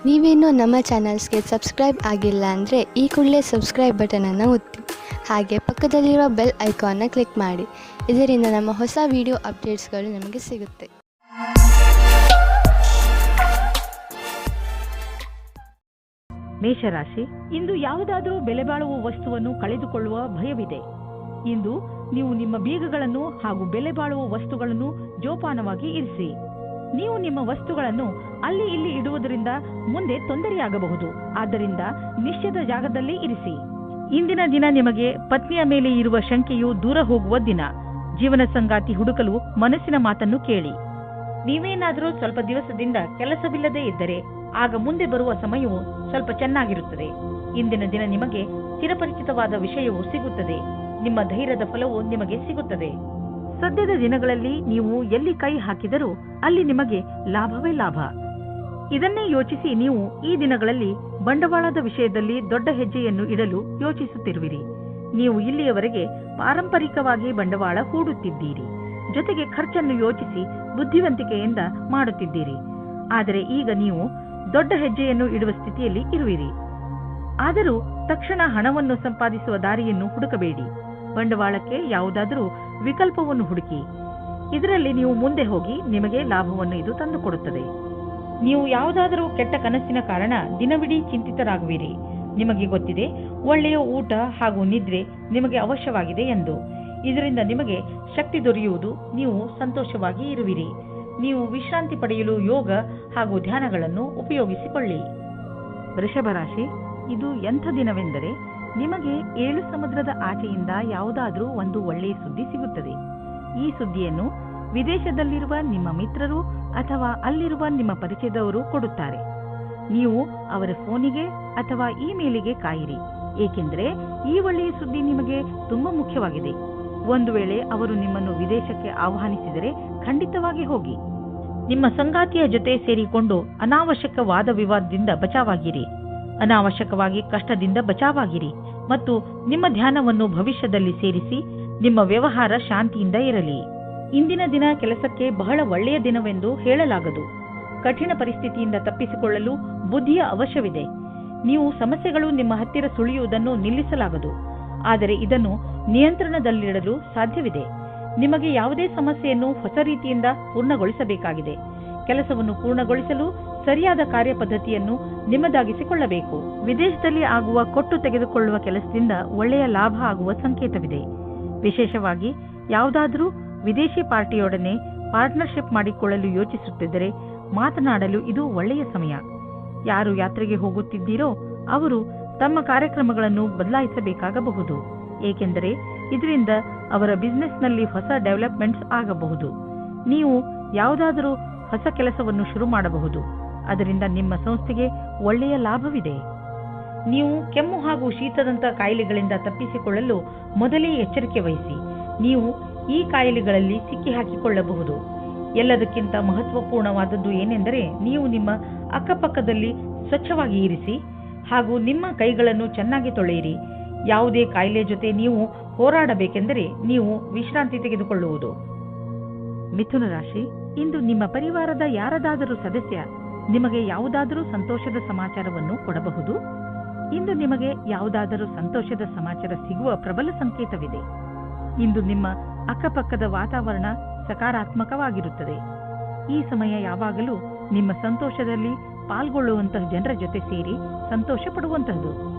ನೀವೇನೂ ನಮ್ಮ ಚಾನಲ್ಸ್ಗೆ ಸಬ್ಸ್ಕ್ರೈಬ್ ಆಗಿಲ್ಲ ಅಂದರೆ ಈ ಕೂಡಲೇ ಸಬ್ಸ್ಕ್ರೈಬ್ ಬಟನನ್ನು ಒತ್ತಿ, ಹಾಗೆ ಪಕ್ಕದಲ್ಲಿರುವ ಬೆಲ್ ಐಕಾನ್ನ ಕ್ಲಿಕ್ ಮಾಡಿ. ಇದರಿಂದ ನಮ್ಮ ಹೊಸ ವಿಡಿಯೋ ಅಪ್ಡೇಟ್ಸ್ಗಳು ನಿಮಗೆ ಸಿಗುತ್ತೆ. ಮೇಷರಾಶಿ, ಇಂದು ಯಾವುದಾದರೂ ಬೆಲೆ ಬಾಳುವ ವಸ್ತುವನ್ನು ಕಳೆದುಕೊಳ್ಳುವ ಭಯವಿದೆ. ಇಂದು ನೀವು ನಿಮ್ಮ ಬೀಗಗಳನ್ನು ಹಾಗೂ ಬೆಲೆ ಬಾಳುವ ವಸ್ತುಗಳನ್ನು ಜೋಪಾನವಾಗಿ ಇರಿಸಿ. ನೀವು ನಿಮ್ಮ ವಸ್ತುಗಳನ್ನು ಅಲ್ಲಿ ಇಲ್ಲಿ ಇಡುವುದರಿಂದ ಮುಂದೆ ತೊಂದರೆಯಾಗಬಹುದು. ಆದ್ದರಿಂದ ನಿಶ್ಚಿತ ಜಾಗದಲ್ಲಿ ಇರಿಸಿ. ಇಂದಿನ ದಿನ ನಿಮಗೆ ಪತ್ನಿಯ ಮೇಲೆ ಇರುವ ಶಂಕೆಯು ದೂರ ಹೋಗುವ ದಿನ. ಜೀವನ ಸಂಗಾತಿ ಹುಡುಕಲು ಮನಸ್ಸಿನ ಮಾತನ್ನು ಕೇಳಿ. ನೀವೇನಾದರೂ ಸ್ವಲ್ಪ ದಿವಸದಿಂದ ಕೆಲಸವಿಲ್ಲದೆ ಇದ್ದರೆ ಆಗ ಮುಂದೆ ಬರುವ ಸಮಯವು ಸ್ವಲ್ಪ ಚೆನ್ನಾಗಿರುತ್ತದೆ. ಇಂದಿನ ದಿನ ನಿಮಗೆ ಚಿರಪರಿಚಿತವಾದ ವಿಷಯವು ಸಿಗುತ್ತದೆ. ನಿಮ್ಮ ಧೈರ್ಯದ ಫಲವು ನಿಮಗೆ ಸಿಗುತ್ತದೆ. ಸದ್ಯದ ದಿನಗಳಲ್ಲಿ ನೀವು ಎಲ್ಲಿ ಕೈ ಹಾಕಿದರೂ ಅಲ್ಲಿ ನಿಮಗೆ ಲಾಭವೇ ಲಾಭ. ಇದನ್ನೇ ಯೋಚಿಸಿ ನೀವು ಈ ದಿನಗಳಲ್ಲಿ ಬಂಡವಾಳದ ವಿಷಯದಲ್ಲಿ ದೊಡ್ಡ ಹೆಜ್ಜೆಯನ್ನು ಇಡಲು ಯೋಚಿಸುತ್ತಿರುವಿರಿ. ನೀವು ಇಲ್ಲಿಯವರೆಗೆ ಪಾರಂಪರಿಕವಾಗಿ ಬಂಡವಾಳ ಹೂಡುತ್ತಿದ್ದೀರಿ. ಜೊತೆಗೆ ಖರ್ಚನ್ನು ಯೋಚಿಸಿ ಬುದ್ಧಿವಂತಿಕೆಯಿಂದ ಮಾಡುತ್ತಿದ್ದೀರಿ. ಆದರೆ ಈಗ ನೀವು ದೊಡ್ಡ ಹೆಜ್ಜೆಯನ್ನು ಇಡುವ ಸ್ಥಿತಿಯಲ್ಲಿ ಇರುವಿರಿ. ಆದರೂ ತಕ್ಷಣ ಹಣವನ್ನು ಸಂಪಾದಿಸುವ ದಾರಿಯನ್ನು ಹುಡುಕಬೇಡಿ. ಬಂಡವಾಳಕ್ಕೆ ಯಾವುದಾದರೂ ವಿಕಲ್ಪವನ್ನು ಹುಡುಕಿ. ಇದರಲ್ಲಿ ನೀವು ಮುಂದೆ ಹೋಗಿ ನಿಮಗೆ ಲಾಭವನ್ನು ಇದು ತಂದುಕೊಡುತ್ತದೆ. ನೀವು ಯಾವುದಾದರೂ ಕೆಟ್ಟ ಕನಸಿನ ಕಾರಣ ದಿನವಿಡೀ ಚಿಂತಿತರಾಗುವಿರಿ. ನಿಮಗೆ ಗೊತ್ತಿದೆ, ಒಳ್ಳೆಯ ಊಟ ಹಾಗೂ ನಿದ್ರೆ ನಿಮಗೆ ಅವಶ್ಯವಾಗಿದೆ ಎಂದು. ಇದರಿಂದ ನಿಮಗೆ ಶಕ್ತಿ ದೊರೆಯುವುದು. ನೀವು ಸಂತೋಷವಾಗಿ ಇರುವಿರಿ. ನೀವು ವಿಶ್ರಾಂತಿ ಪಡೆಯಲು ಯೋಗ ಹಾಗೂ ಧ್ಯಾನಗಳನ್ನು ಉಪಯೋಗಿಸಿಕೊಳ್ಳಿ. ವೃಷಭ ರಾಶಿ, ಇದು ಎಂಥ ದಿನವೆಂದರೆ ನಿಮಗೆ 7 ಸಮುದ್ರದ ಆಚೆಯಿಂದ ಯಾವುದಾದ್ರೂ ಒಂದು ಒಳ್ಳೆಯ ಸುದ್ದಿ ಸಿಗುತ್ತದೆ. ಈ ಸುದ್ದಿಯನ್ನು ವಿದೇಶದಲ್ಲಿರುವ ನಿಮ್ಮ ಮಿತ್ರರು ಅಥವಾ ಅಲ್ಲಿರುವ ನಿಮ್ಮ ಪರಿಚಯದವರು ಕೊಡುತ್ತಾರೆ. ನೀವು ಅವರ ಫೋನಿಗೆ ಅಥವಾ ಇಮೇಲಿಗೆ ಕಾಯಿರಿ, ಏಕೆಂದರೆ ಈ ಒಳ್ಳೆಯ ಸುದ್ದಿ ನಿಮಗೆ ತುಂಬಾ ಮುಖ್ಯವಾಗಿದೆ. ಒಂದು ವೇಳೆ ಅವರು ನಿಮ್ಮನ್ನು ವಿದೇಶಕ್ಕೆ ಆಹ್ವಾನಿಸಿದರೆ ಖಂಡಿತವಾಗಿ ಹೋಗಿ. ನಿಮ್ಮ ಸಂಗಾತಿಯ ಜೊತೆ ಸೇರಿಕೊಂಡು ಅನಾವಶ್ಯಕ ವಾದ ವಿವಾದದಿಂದ ಬಚಾವಾಗಿರಿ. ಅನಾವಶ್ಯಕವಾಗಿ ಕಷ್ಟದಿಂದ ಬಚಾವಾಗಿರಿ ಮತ್ತು ನಿಮ್ಮ ಧ್ಯಾನವನ್ನು ಭವಿಷ್ಯದಲ್ಲಿ ಸೇರಿಸಿ. ನಿಮ್ಮ ವ್ಯವಹಾರ ಶಾಂತಿಯಿಂದ ಇರಲಿ. ಇಂದಿನ ದಿನ ಕೆಲಸಕ್ಕೆ ಬಹಳ ಒಳ್ಳೆಯ ದಿನವೆಂದು ಹೇಳಲಾಗದು. ಕಠಿಣ ಪರಿಸ್ಥಿತಿಯಿಂದ ತಪ್ಪಿಸಿಕೊಳ್ಳಲು ಬುದ್ಧಿಯ ಅವಶ್ಯವಿದೆ. ನೀವು ಸಮಸ್ಯೆಗಳು ನಿಮ್ಮ ಹತ್ತಿರ ಸುಳಿಯುವುದನ್ನು ನಿಲ್ಲಿಸಲಾಗದು, ಆದರೆ ಇದನ್ನು ನಿಯಂತ್ರಣದಲ್ಲಿಡಲು ಸಾಧ್ಯವಿದೆ. ನಿಮಗೆ ಯಾವುದೇ ಸಮಸ್ಯೆಯನ್ನು ಹೊಸ ರೀತಿಯಿಂದ ಪೂರ್ಣಗೊಳಿಸಬೇಕಾಗಿದೆ. ಕೆಲಸವನ್ನು ಪೂರ್ಣಗೊಳಿಸಲು ಸರಿಯಾದ ಕಾರ್ಯಪದ್ಧತಿಯನ್ನು ನಿಮ್ಮದಾಗಿಸಿಕೊಳ್ಳಬೇಕು. ವಿದೇಶದಲ್ಲಿ ಆಗುವ ಕೊಟ್ಟು ತೆಗೆದುಕೊಳ್ಳುವ ಕೆಲಸದಿಂದ ಒಳ್ಳೆಯ ಲಾಭ ಆಗುವ ಸಂಕೇತವಿದೆ. ವಿಶೇಷವಾಗಿ ಯಾವುದಾದರೂ ವಿದೇಶಿ ಪಾರ್ಟಿಯೊಡನೆ ಪಾರ್ಟ್ನರ್ಶಿಪ್ ಮಾಡಿಕೊಳ್ಳಲು ಯೋಚಿಸುತ್ತಿದ್ದರೆ ಮಾತನಾಡಲು ಇದು ಒಳ್ಳೆಯ ಸಮಯ. ಯಾರು ಯಾತ್ರೆಗೆ ಹೋಗುತ್ತಿದ್ದೀರೋ ಅವರು ತಮ್ಮ ಕಾರ್ಯಕ್ರಮಗಳನ್ನು ಬದಲಾಯಿಸಬೇಕಾಗಬಹುದು, ಏಕೆಂದರೆ ಇದರಿಂದ ಅವರ ಬಿಸಿನೆಸ್ನಲ್ಲಿ ಹೊಸ ಡೆವಲಪ್ಮೆಂಟ್ಸ್ ಆಗಬಹುದು. ನೀವು ಯಾವುದಾದರೂ ಹೊಸ ಕೆಲಸವನ್ನು ಶುರು ಮಾಡಬಹುದು. ಅದರಿಂದ ನಿಮ್ಮ ಸಂಸ್ಥೆಗೆ ಒಳ್ಳೆಯ ಲಾಭವಿದೆ. ನೀವು ಕೆಮ್ಮು ಹಾಗೂ ಶೀತದಂತ ಕಾಯಿಲೆಗಳಿಂದ ತಪ್ಪಿಸಿಕೊಳ್ಳಲು ಮೊದಲೇ ಎಚ್ಚರಿಕೆ ವಹಿಸಿ. ನೀವು ಈ ಕಾಯಿಲೆಗಳಲ್ಲಿ ಸಿಕ್ಕಿ ಹಾಕಿಕೊಳ್ಳಬಹುದು. ಎಲ್ಲದಕ್ಕಿಂತ ಮಹತ್ವಪೂರ್ಣವಾದದ್ದು ಏನೆಂದರೆ ನೀವು ನಿಮ್ಮ ಅಕ್ಕಪಕ್ಕದಲ್ಲಿ ಸ್ವಚ್ಛವಾಗಿ ಇರಿಸಿ ಹಾಗೂ ನಿಮ್ಮ ಕೈಗಳನ್ನು ಚೆನ್ನಾಗಿ ತೊಳೆಯಿರಿ. ಯಾವುದೇ ಕಾಯಿಲೆ ಜೊತೆ ನೀವು ಹೋರಾಡಬೇಕೆಂದರೆ ನೀವು ವಿಶ್ರಾಂತಿ ತೆಗೆದುಕೊಳ್ಳುವುದು. ಮಿಥುನ ರಾಶಿ, ಇಂದು ನಿಮ್ಮ ಪರಿವಾರದ ಯಾರದಾದರೂ ಸದಸ್ಯ ನಿಮಗೆ ಯಾವುದಾದರೂ ಸಂತೋಷದ ಸಮಾಚಾರವನ್ನು ಕೊಡಬಹುದು. ಇಂದು ನಿಮಗೆ ಯಾವುದಾದರೂ ಸಂತೋಷದ ಸಮಾಚಾರ ಸಿಗುವ ಪ್ರಬಲ ಸಂಕೇತವಿದೆ. ಇಂದು ನಿಮ್ಮ ಅಕ್ಕಪಕ್ಕದ ವಾತಾವರಣ ಸಕಾರಾತ್ಮಕವಾಗಿರುತ್ತದೆ. ಈ ಸಮಯ ಯಾವಾಗಲೂ ನಿಮ್ಮ ಸಂತೋಷದಲ್ಲಿ ಪಾಲ್ಗೊಳ್ಳುವಂತಹ ಜನರ ಜೊತೆ ಸೇರಿ ಸಂತೋಷ ಪಡುವಂತಹದ್ದು.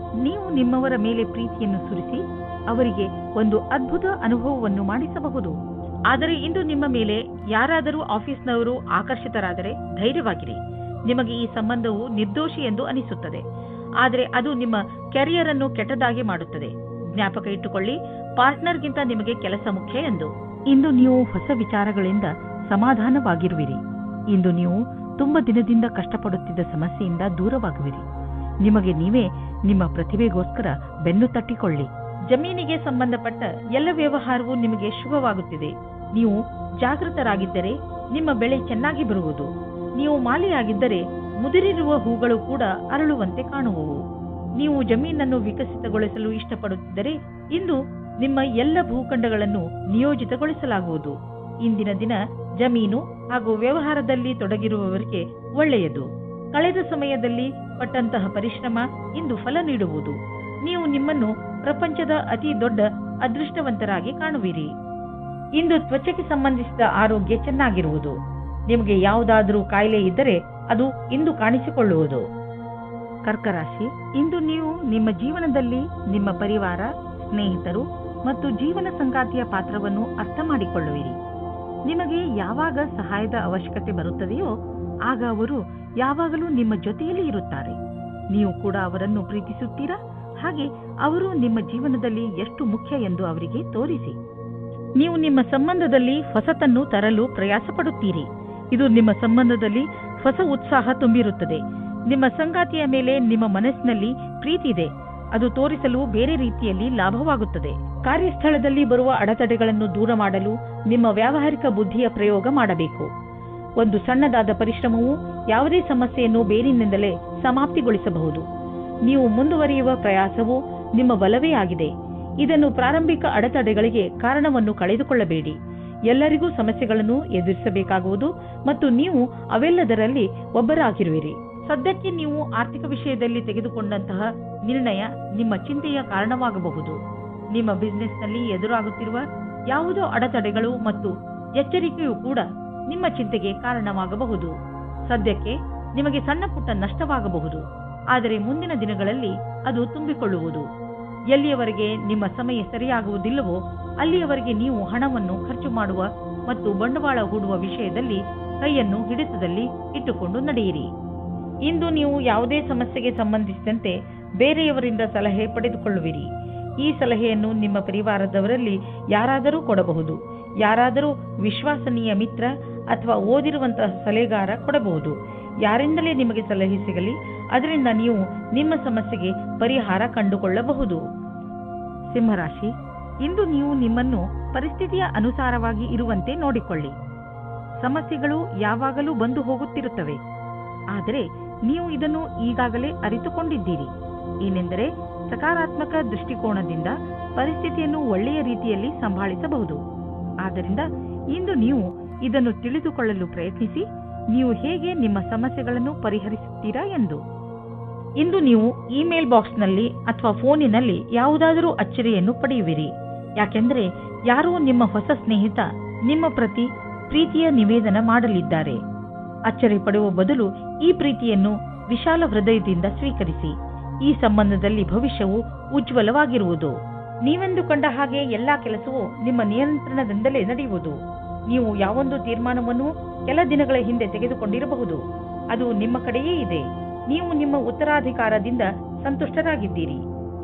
ನೀವು ನಿಮ್ಮವರ ಮೇಲೆ ಪ್ರೀತಿಯನ್ನು ಸುರಿಸಿ ಅವರಿಗೆ ಒಂದು ಅದ್ಭುತ ಅನುಭವವನ್ನು ಮಾಡಿಸಬಹುದು. ಆದರೆ ಇಂದು ನಿಮ್ಮ ಮೇಲೆ ಯಾರಾದರೂ ಆಫೀಸ್ನವರು ಆಕರ್ಷಿತರಾದರೆ ಧೈರ್ಯವಾಗಿರಿ. ನಿಮಗೆ ಈ ಸಂಬಂಧವು ನಿರ್ದೋಷಿ ಎಂದು ಅನಿಸುತ್ತದೆ, ಆದರೆ ಅದು ನಿಮ್ಮ ಕೆರಿಯರ್ ಅನ್ನು ಕೆಟ್ಟದಾಗಿ ಮಾಡುತ್ತದೆ. ಜ್ಞಾಪಕ ಇಟ್ಟುಕೊಳ್ಳಿ, ಪಾರ್ಟ್ನರ್ಗಿಂತ ನಿಮಗೆ ಕೆಲಸ ಮುಖ್ಯ ಎಂದು. ಇಂದು ನೀವು ಹೊಸ ವಿಚಾರಗಳಿಂದ ಸಮಾಧಾನವಾಗಿರುವಿರಿ. ಇಂದು ನೀವು ತುಂಬಾ ದಿನದಿಂದ ಕಷ್ಟಪಡುತ್ತಿದ್ದ ಸಮಸ್ಯೆಯಿಂದ ದೂರವಾಗುವಿರಿ. ನಿಮಗೆ ನೀವೇ ನಿಮ್ಮ ಪ್ರತಿಭೆಗೋಸ್ಕರ ಬೆನ್ನು ತಟ್ಟಿಕೊಳ್ಳಿ. ಜಮೀನಿಗೆ ಸಂಬಂಧಪಟ್ಟ ಎಲ್ಲ ವ್ಯವಹಾರವೂ ನಿಮಗೆ ಶುಭವಾಗುತ್ತಿದೆ. ನೀವು ಜಾಗೃತರಾಗಿದ್ದರೆ ನಿಮ್ಮ ಬೆಳೆ ಚೆನ್ನಾಗಿ ಬರುವುದು. ನೀವು ಮಾಲಿಯಾಗಿದ್ದರೆ ಮುದುರಿರುವ ಹೂಗಳು ಕೂಡ ಅರಳುವಂತೆ ಕಾಣುವವು. ನೀವು ಜಮೀನನ್ನು ವಿಕಸಿತಗೊಳಿಸಲು ಇಷ್ಟಪಡುತ್ತಿದ್ದರೆ ಇಂದು ನಿಮ್ಮ ಎಲ್ಲ ಭೂಖಂಡಗಳನ್ನು ನಿಯೋಜಿತಗೊಳಿಸಲಾಗುವುದು. ಇಂದಿನ ದಿನ ಜಮೀನು ಹಾಗೂ ವ್ಯವಹಾರದಲ್ಲಿ ತೊಡಗಿರುವವರಿಗೆ ಒಳ್ಳೆಯದು. ಕಳೆದ ಸಮಯದಲ್ಲಿ ಪಟ್ಟಂತಹ ಪರಿಶ್ರಮ ಇಂದು ಫಲ ನೀಡುವುದು. ನೀವು ನಿಮ್ಮನ್ನು ಪ್ರಪಂಚದ ಅತಿ ದೊಡ್ಡ ಅದೃಷ್ಟವಂತರಾಗಿ ಕಾಣುವಿರಿ. ಇಂದು ತ್ವಚೆಗೆ ಸಂಬಂಧಿಸಿದ ಆರೋಗ್ಯ ಚೆನ್ನಾಗಿರುವುದು. ನಿಮಗೆ ಯಾವುದಾದರೂ ಕಾಯಿಲೆ ಇದ್ದರೆ ಅದು ಇಂದು ಕಾಣಿಸಿಕೊಳ್ಳುವುದು. ಕರ್ಕ ರಾಶಿ, ಇಂದು ನೀವು ನಿಮ್ಮ ಜೀವನದಲ್ಲಿ ನಿಮ್ಮ ಪರಿವಾರ, ಸ್ನೇಹಿತರು ಮತ್ತು ಜೀವನ ಸಂಗಾತಿಯ ಪಾತ್ರವನ್ನು ಅರ್ಥ ಮಾಡಿಕೊಳ್ಳುವಿರಿ. ನಿಮಗೆ ಯಾವಾಗ ಸಹಾಯದ ಅವಶ್ಯಕತೆ ಬರುತ್ತದೆಯೋ ಆಗ ಅವರು ಯಾವಾಗಲೂ ನಿಮ್ಮ ಜೊತೆಯಲ್ಲಿ ಇರುತ್ತಾರೆ. ನೀವು ಕೂಡ ಅವರನ್ನು ಪ್ರೀತಿಸುತ್ತೀರಾ? ಹಾಗೆ ಅವರು ನಿಮ್ಮ ಜೀವನದಲ್ಲಿ ಎಷ್ಟು ಮುಖ್ಯ ಎಂದು ಅವರಿಗೆ ತೋರಿಸಿ. ನೀವು ನಿಮ್ಮ ಸಂಬಂಧದಲ್ಲಿ ಹೊಸತನ್ನು ತರಲು ಪ್ರಯಾಸ ಪಡುತ್ತೀರಿ. ಇದು ನಿಮ್ಮ ಸಂಬಂಧದಲ್ಲಿ ಹೊಸ ಉತ್ಸಾಹ ತುಂಬಿರುತ್ತದೆ. ನಿಮ್ಮ ಸಂಗಾತಿಯ ಮೇಲೆ ನಿಮ್ಮ ಮನಸ್ಸಿನಲ್ಲಿ ಪ್ರೀತಿ ಇದೆ. ಅದು ತೋರಿಸಲು ಬೇರೆ ರೀತಿಯಲ್ಲಿ ಲಾಭವಾಗುತ್ತದೆ. ಕಾರ್ಯಸ್ಥಳದಲ್ಲಿ ಬರುವ ಅಡೆತಡೆಗಳನ್ನು ದೂರ ಮಾಡಲು ನಿಮ್ಮ ವ್ಯಾವಹಾರಿಕ ಬುದ್ಧಿಯ ಪ್ರಯೋಗ ಮಾಡಬೇಕು. ಒಂದು ಸಣ್ಣದಾದ ಪರಿಶ್ರಮವು ಯಾವುದೇ ಸಮಸ್ಯೆಯನ್ನು ಬೇರಿನಿಂದಲೇ ಸಮಾಪ್ತಿಗೊಳಿಸಬಹುದು. ನೀವು ಮುಂದುವರಿಯುವ ಪ್ರಯಾಸವು ನಿಮ್ಮ ಬಲವೇ ಆಗಿದೆ. ಇದನ್ನು ಪ್ರಾರಂಭಿಕ ಅಡೆತಡೆಗಳಿಗೆ ಕಾರಣವನ್ನು ಕಳೆದುಕೊಳ್ಳಬೇಡಿ. ಎಲ್ಲರಿಗೂ ಸಮಸ್ಯೆಗಳನ್ನು ಎದುರಿಸಬೇಕಾಗುವುದು ಮತ್ತು ನೀವು ಅವೆಲ್ಲದರಲ್ಲಿ ಒಬ್ಬರಾಗಿರುವಿರಿ. ಸದ್ಯಕ್ಕೆ ನೀವು ಆರ್ಥಿಕ ವಿಷಯದಲ್ಲಿ ತೆಗೆದುಕೊಂಡಂತಹ ನಿರ್ಣಯ ನಿಮ್ಮ ಚಿಂತೆಯ ಕಾರಣವಾಗಬಹುದು. ನಿಮ್ಮ ಬಿಸಿನೆಸ್ನಲ್ಲಿ ಎದುರಾಗುತ್ತಿರುವ ಯಾವುದೋ ಅಡೆತಡೆಗಳು ಮತ್ತು ಎಚ್ಚರಿಕೆಯೂ ಕೂಡ ನಿಮ್ಮ ಚಿಂತೆಗೆ ಕಾರಣವಾಗಬಹುದು. ಸದ್ಯಕ್ಕೆ ನಿಮಗೆ ಸಣ್ಣ ಪುಟ್ಟ ನಷ್ಟವಾಗಬಹುದು, ಆದರೆ ಮುಂದಿನ ದಿನಗಳಲ್ಲಿ ಅದು ತುಂಬಿಕೊಳ್ಳುವುದು. ಎಲ್ಲಿಯವರೆಗೆ ನಿಮ್ಮ ಸಮಯ ಸರಿಯಾಗುವುದಿಲ್ಲವೋ ಅಲ್ಲಿಯವರೆಗೆ ನೀವು ಹಣವನ್ನು ಖರ್ಚು ಮಾಡುವ ಮತ್ತು ಬಂಡವಾಳ ಹೂಡುವ ವಿಷಯದಲ್ಲಿ ಕೈಯನ್ನು ಹಿಡಿತದಲ್ಲಿ ಇಟ್ಟುಕೊಂಡು ನಡೆಯಿರಿ. ಇಂದು ನೀವು ಯಾವುದೇ ಸಮಸ್ಯೆಗೆ ಸಂಬಂಧಿಸಿದಂತೆ ಬೇರೆಯವರಿಂದ ಸಲಹೆ ಪಡೆದುಕೊಳ್ಳುವಿರಿ. ಈ ಸಲಹೆಯನ್ನು ನಿಮ್ಮ ಪರಿವಾರದವರಲ್ಲಿ ಯಾರಾದರೂ ಕೊಡಬಹುದು. ಯಾರಾದರೂ ವಿಶ್ವಾಸನೀಯ ಮಿತ್ರ ಅಥವಾ ಓದಿರುವಂತಹ ಸಲಹೆಗಾರ ಕೊಡಬಹುದು. ಯಾರಿಂದಲೇ ನಿಮಗೆ ಸಲಹೆ ಸಿಗಲಿ, ಅದರಿಂದ ನೀವು ನಿಮ್ಮ ಸಮಸ್ಯೆಗೆ ಪರಿಹಾರ ಕಂಡುಕೊಳ್ಳಬಹುದು. ಸಿಂಹರಾಶಿ, ಇಂದು ನೀವು ನಿಮ್ಮನ್ನು ಪರಿಸ್ಥಿತಿಯ ಅನುಸಾರವಾಗಿ ಇರುವಂತೆ ನೋಡಿಕೊಳ್ಳಿ. ಸಮಸ್ಯೆಗಳು ಯಾವಾಗಲೂ ಬಂದು ಹೋಗುತ್ತಿರುತ್ತವೆ, ಆದರೆ ನೀವು ಇದನ್ನು ಈಗಾಗಲೇ ಅರಿತುಕೊಂಡಿದ್ದೀರಿ. ಏನೆಂದರೆ ಸಕಾರಾತ್ಮಕ ದೃಷ್ಟಿಕೋನದಿಂದ ಪರಿಸ್ಥಿತಿಯನ್ನು ಒಳ್ಳೆಯ ರೀತಿಯಲ್ಲಿ ಸಂಭಾಳಿಸಬಹುದು. ಆದ್ದರಿಂದ ಇಂದು ನೀವು ಇದನ್ನು ತಿಳಿದುಕೊಳ್ಳಲು ಪ್ರಯತ್ನಿಸಿ, ನೀವು ಹೇಗೆ ನಿಮ್ಮ ಸಮಸ್ಯೆಗಳನ್ನು ಪರಿಹರಿಸುತ್ತೀರಾ ಎಂದು. ಇಂದು ನೀವು ಇಮೇಲ್ ಬಾಕ್ಸ್ನಲ್ಲಿ ಅಥವಾ ಫೋನಿನಲ್ಲಿ ಯಾವುದಾದರೂ ಅಚ್ಚರಿಯನ್ನು ಪಡೆಯುವಿರಿ. ಯಾಕೆಂದರೆ ಯಾರೋ ನಿಮ್ಮ ಹೊಸ ಸ್ನೇಹಿತ ನಿಮ್ಮ ಪ್ರತಿ ಪ್ರೀತಿಯ ನಿವೇದನ ಮಾಡಲಿದ್ದಾರೆ. ಅಚ್ಚರಿ ಪಡುವ ಬದಲು ಈ ಪ್ರೀತಿಯನ್ನು ವಿಶಾಲ ಹೃದಯದಿಂದ ಸ್ವೀಕರಿಸಿ. ಈ ಸಂಬಂಧದಲ್ಲಿ ಭವಿಷ್ಯವು ಉಜ್ವಲವಾಗಿರುವುದು. ನೀವೆಂದು ಕಂಡ ಹಾಗೆ ಎಲ್ಲಾ ಕೆಲಸವೂ ನಿಮ್ಮ ನಿಯಂತ್ರಣದಿಂದಲೇ ನಡೆಯುವುದು. ನೀವು ಯಾವೊಂದು ತೀರ್ಮಾನವನ್ನು ಕೆಲ ದಿನಗಳ ಹಿಂದೆ ತೆಗೆದುಕೊಂಡಿರಬಹುದು, ಅದು ನಿಮ್ಮ ಕಡೆಯೇ ಇದೆ. ನೀವು ನಿಮ್ಮ ಉತ್ತರಾಧಿಕಾರದಿಂದ ಸಂತುಷ್ಟರಾಗಿದ್ದೀರಿ.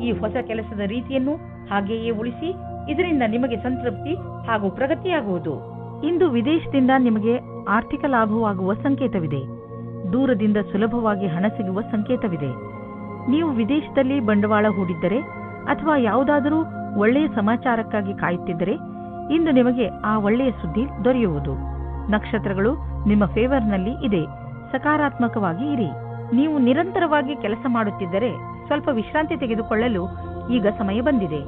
ಈ ಹೊಸ ಕೆಲಸದ ರೀತಿಯನ್ನು ಹಾಗೆಯೇ ಉಳಿಸಿ. ಇದರಿಂದ ನಿಮಗೆ ಸಂತೃಪ್ತಿ ಹಾಗೂ ಪ್ರಗತಿಯಾಗುವುದು. ಇಂದು ವಿದೇಶದಿಂದ ನಿಮಗೆ ಆರ್ಥಿಕ ಲಾಭವಾಗುವ ಸಂಕೇತವಿದೆ. ದೂರದಿಂದ ಸುಲಭವಾಗಿ ಹಣ ಸಿಗುವ ಸಂಕೇತವಿದೆ. ನೀವು ವಿದೇಶದಲ್ಲಿ ಬಂಡವಾಳ ಹೂಡಿದ್ದರೆ ಅಥವಾ ಯಾವುದಾದರೂ ಒಳ್ಳೆಯ ಸಮಾಚಾರಕ್ಕಾಗಿ ಕಾಯುತ್ತಿದ್ದರೆ ಇಂದು ನಿಮಗೆ ಆ ಒಳ್ಳೆಯ ಸುದ್ದಿ ದೊರೆಯುವುದು. ನಕ್ಷತ್ರಗಳು ನಿಮ್ಮ ಫೇವರ್ನಲ್ಲಿ ಇದೆ. ಸಕಾರಾತ್ಮಕವಾಗಿ ಇರಿ. ನೀವು ನಿರಂತರವಾಗಿ ಕೆಲಸ ಮಾಡುತ್ತಿದ್ದರೆ ಸ್ವಲ್ಪ ವಿಶ್ರಾಂತಿ ತೆಗೆದುಕೊಳ್ಳಲು ಈಗ ಸಮಯ ಬಂದಿದೆ.